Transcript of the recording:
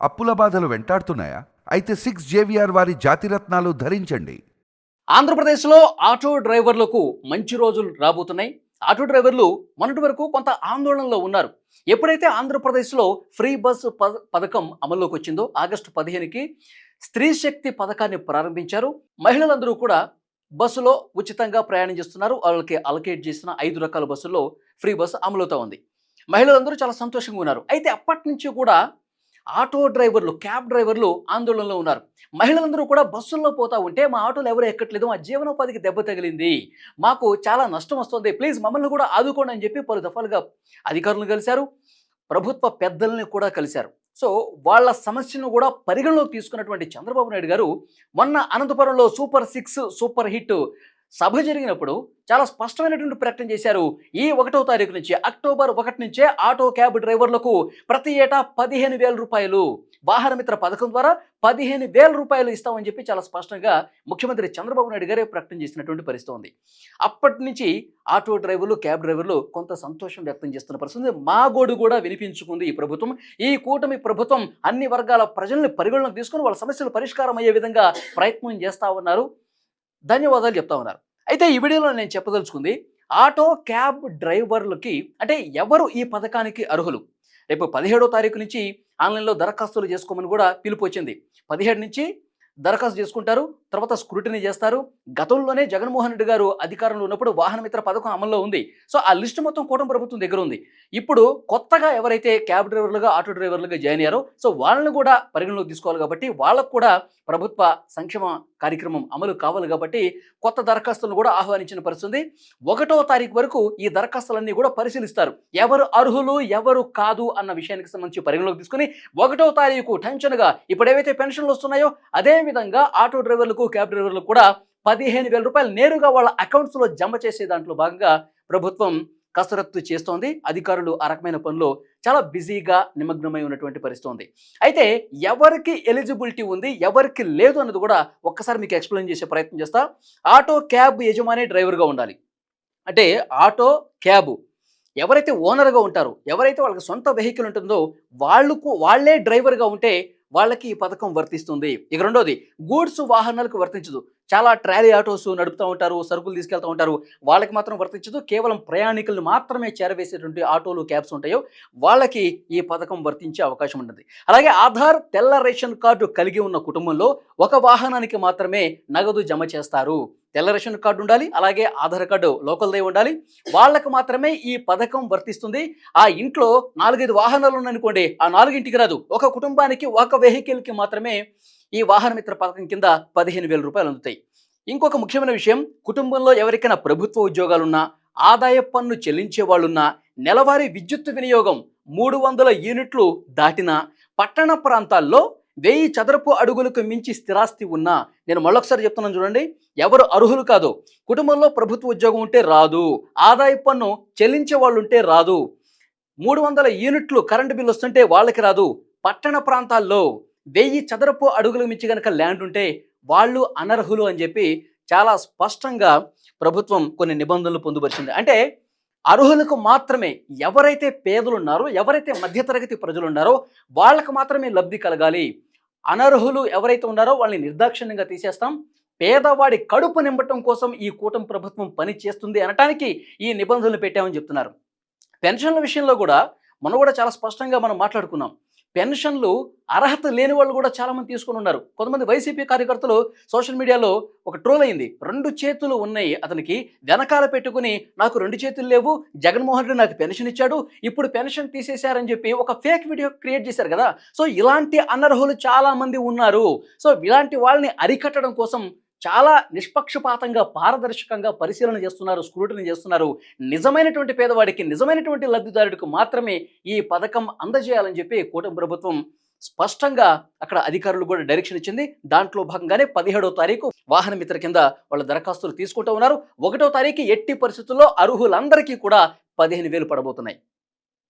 అప్పుల బాధలు వెంటాడుతున్నాయా? అయితే 6 JVR వారి జాతిరత్నాలు ధరించండి. ఆంధ్రప్రదేశ్లో ఆటో డ్రైవర్లకు మంచి రోజులు రాబోతున్నాయి. ఆటో డ్రైవర్లు మొన్నటి వరకు కొంత ఆందోళనలో ఉన్నారు. ఎప్పుడైతే ఆంధ్రప్రదేశ్లో ఫ్రీ బస్ పథకం అమల్లోకి వచ్చిందో ఆగస్టు 15కి స్త్రీ శక్తి పథకాన్ని ప్రారంభించారు. మహిళలందరూ కూడా బస్సులో ఉచితంగా ప్రయాణం చేస్తున్నారు. వాళ్ళకి అలకేట్ చేసిన 5 రకాల బస్సుల్లో ఫ్రీ బస్ అమలవుతా ఉంది. మహిళలందరూ చాలా సంతోషంగా ఉన్నారు. అయితే అప్పటి నుంచి కూడా ఆటో డ్రైవర్లు, క్యాబ్ డ్రైవర్లు ఆందోళనలో ఉన్నారు. మహిళలందరూ కూడా బస్సుల్లో పోతా ఉంటే మా ఆటోలు ఎవరు ఎక్కట్లేదు, మా జీవనోపాధికి దెబ్బ తగిలింది, మాకు చాలా నష్టం వస్తుంది, ప్లీజ్ మమ్మల్ని కూడా ఆదుకోండి అని చెప్పి పలు దఫాలుగా అధికారులను కలిశారు, ప్రభుత్వ పెద్దల్ని కూడా కలిశారు. సో వాళ్ళ సమస్యను కూడా పరిగణలోకి తీసుకున్నటువంటి చంద్రబాబు నాయుడు గారు మొన్న అనంతపురంలో సూపర్ 6 సూపర్ హిట్ సభ జరిగినప్పుడు చాలా స్పష్టమైనటువంటి ప్రకటన చేశారు. ఈ 1వ తారీఖు నుంచి అక్టోబర్ 1 నుంచే ఆటో క్యాబ్ డ్రైవర్లకు ప్రతి ఏటా 15,000 రూపాయలు వాహన మిత్ర పథకం ద్వారా 15,000 రూపాయలు ఇస్తామని చెప్పి చాలా స్పష్టంగా ముఖ్యమంత్రి చంద్రబాబు నాయుడు గారే ప్రకటన చేసినటువంటి పరిస్థితి ఉంది. అప్పటి నుంచి ఆటో డ్రైవర్లు, క్యాబ్ డ్రైవర్లు కొంత సంతోషం వ్యక్తం చేస్తున్న పరిస్థితి. మా గోడు కూడా వినిపించుకుంది ఈ ప్రభుత్వం. ఈ కూటమి ప్రభుత్వం అన్ని వర్గాల ప్రజల్ని పరిగణలోకి తీసుకుని వాళ్ళ సమస్యలు పరిష్కారం అయ్యే విధంగా ప్రయత్నం చేస్తూ ఉన్నారు. ధన్యవాదాలు చెప్తా ఉన్నారు. అయితే ఈ వీడియోలో నేను చెప్పదలుచుకుంది ఆటో క్యాబ్ డ్రైవర్లకి అంటే ఎవరు ఈ పథకానికి అర్హులు. రేపు 17వ తారీఖు నుంచి ఆన్లైన్లో దరఖాస్తులు చేసుకోమని కూడా పిలుపు వచ్చింది. 17 నుంచి దరఖాస్తు చేసుకుంటారు, తర్వాత స్క్రూటినీ చేస్తారు. గతంలోనే జగన్మోహన్ రెడ్డి గారు అధికారంలో ఉన్నప్పుడు వాహన మిత్ర పథకం అమల్లో ఉంది. సో ఆ లిస్టు మొత్తం కూటమి ప్రభుత్వం దగ్గర ఉంది. ఇప్పుడు కొత్తగా ఎవరైతే క్యాబ్ డ్రైవర్లుగా, ఆటో డ్రైవర్లుగా జాయిన్ అయ్యారో సో వాళ్ళని కూడా పరిగణలోకి తీసుకోవాలి కాబట్టి వాళ్ళకు కూడా ప్రభుత్వ సంక్షేమ కార్యక్రమం అమలు కావాలి కాబట్టి కొత్త దరఖాస్తులను కూడా ఆహ్వానించిన పరిస్థితి. 1వ తారీఖు వరకు ఈ దరఖాస్తులన్నీ కూడా పరిశీలిస్తారు. ఎవరు అర్హులు, ఎవరు కాదు అన్న విషయానికి సంబంధించి పరిగణలోకి తీసుకుని 1వ తారీఖు టెన్షన్గా ఇప్పుడు ఏవైతే పెన్షన్లు వస్తున్నాయో అదే విధంగా ఆటో డ్రైవర్లకు, క్యాబ్ డ్రైవర్లకు కూడా 15,000 రూపాయలు నేరుగా వాళ్ళ అకౌంట్స్లో జమ చేసే దాంట్లో భాగంగా ప్రభుత్వం కసరత్తు చేస్తోంది. అధికారులు ఆ రకమైన పనులు చాలా బిజీగా నిమగ్నమై ఉన్నటువంటి పరిస్థితి ఉంది. అయితే ఎవరికి ఎలిజిబిలిటీ ఉంది, ఎవరికి లేదు అన్నది కూడా ఒక్కసారి మీకు ఎక్స్ప్లెయిన్ చేసే ప్రయత్నం చేస్తా. ఆటో క్యాబ్ యజమాని డ్రైవర్గా ఉండాలి. అంటే ఆటో క్యాబ్ ఎవరైతే ఓనర్గా ఉంటారో, ఎవరైతే వాళ్ళకి సొంత వెహికల్ ఉంటుందో వాళ్ళే డ్రైవర్గా ఉంటే వాళ్ళకి ఈ పథకం వర్తిస్తుంది. ఇక రెండోది గూడ్స్ వాహనాలకు వర్తించదు. చాలా ట్రాలీ ఆటోస్ నడుపుతూ ఉంటారు, సరుకులు తీసుకెళ్తూ ఉంటారు, వాళ్ళకి మాత్రం వర్తించదు. కేవలం ప్రయాణికులను మాత్రమే చేరవేసేటువంటి ఆటోలు, క్యాబ్స్ ఉంటాయో వాళ్ళకి ఈ పథకం వర్తించే అవకాశం ఉంటుంది. అలాగే ఆధార్, తెల్ల రేషన్ కార్డు కలిగి ఉన్న కుటుంబంలో ఒక వాహనానికి మాత్రమే నగదు జమ చేస్తారు. తెల్ల రేషన్ కార్డు ఉండాలి, అలాగే ఆధార్ కార్డు లోకల్దే ఉండాలి. వాళ్ళకు మాత్రమే ఈ పథకం వర్తిస్తుంది. ఆ ఇంట్లో 4-5 వాహనాలు ఉన్నాయనుకోండి, ఆ 4ంటికి రాదు. ఒక కుటుంబానికి ఒక వెహికల్కి మాత్రమే ఈ వాహన మిత్ర పథకం కింద 15,000 రూపాయలు అందుతాయి. ఇంకొక ముఖ్యమైన విషయం, కుటుంబంలో ఎవరికైనా ప్రభుత్వ ఉద్యోగాలున్నా, ఆదాయ పన్ను చెల్లించే వాళ్ళున్నా, నెలవారీ విద్యుత్ వినియోగం 300 యూనిట్లు దాటినా, పట్టణ ప్రాంతాల్లో 1000 చదరపు అడుగులకు మించి స్థిరాస్తి ఉన్నా, నేను మళ్ళొకసారి చెప్తున్నాను చూడండి, ఎవరు అర్హులు కాదు. కుటుంబంలో ప్రభుత్వ ఉద్యోగం ఉంటే రాదు, ఆదాయ పన్ను చెల్లించే వాళ్ళు ఉంటే రాదు, 300 యూనిట్లు కరెంటు బిల్లు వస్తుంటే వాళ్ళకి రాదు, పట్టణ ప్రాంతాల్లో 1000 చదరపు అడుగులకు మించి కనుక ల్యాండ్ ఉంటే వాళ్ళు అనర్హులు అని చెప్పి చాలా స్పష్టంగా ప్రభుత్వం కొన్ని నిబంధనలు పొందుపరిచింది. అంటే అర్హులకు మాత్రమే, ఎవరైతే పేదలు ఉన్నారో, ఎవరైతే మధ్యతరగతి ప్రజలు ఉన్నారో వాళ్ళకు మాత్రమే లబ్ధి కలగాలి. అనర్హులు ఎవరైతే ఉన్నారో వాళ్ళని నిర్దాక్షిణ్యంగా తీసేస్తాం. పేదవాడి కడుపు నింపటం కోసం ఈ కూటమి ప్రభుత్వం పని చేస్తుంది అనటానికి ఈ నిబంధనలు పెట్టామని చెప్తున్నారు. పెన్షన్ల విషయంలో కూడా మనం కూడా చాలా స్పష్టంగా మనం మాట్లాడుకున్నాం. పెన్షన్లు అర్హత లేని వాళ్ళు కూడా చాలామంది తీసుకుని ఉన్నారు. కొంతమంది వైసీపీ కార్యకర్తలు సోషల్ మీడియాలో ఒక ట్రోల్ అయింది. 2 చేతులు ఉన్నాయి అతనికి, వెనకాల పెట్టుకుని నాకు 2 చేతులు లేవు, జగన్మోహన్ రెడ్డి నాకు పెన్షన్ ఇచ్చాడు, ఇప్పుడు పెన్షన్ తీసేశారని చెప్పి ఒక ఫేక్ వీడియో క్రియేట్ చేశారు కదా. సో ఇలాంటి అనర్హులు చాలామంది ఉన్నారు. సో ఇలాంటి వాళ్ళని అరికట్టడం కోసం చాలా నిష్పక్షపాతంగా, పారదర్శకంగా పరిశీలన చేస్తున్నారు, స్క్రూటినీ చేస్తున్నారు. నిజమైనటువంటి పేదవాడికి, నిజమైనటువంటి లబ్ధిదారుడికి మాత్రమే ఈ పథకం అందజేయాలని చెప్పి కూటమి ప్రభుత్వం స్పష్టంగా అక్కడ అధికారులు కూడా డైరెక్షన్ ఇచ్చింది. దాంట్లో భాగంగానే 17వ తారీఖు వాహన మిత్ర కింద వాళ్ళ దరఖాస్తులు తీసుకుంటూ ఉన్నారు. 1వ తారీఖు ఎట్టి పరిస్థితుల్లో అర్హులందరికీ కూడా 15,000 పడబోతున్నాయి.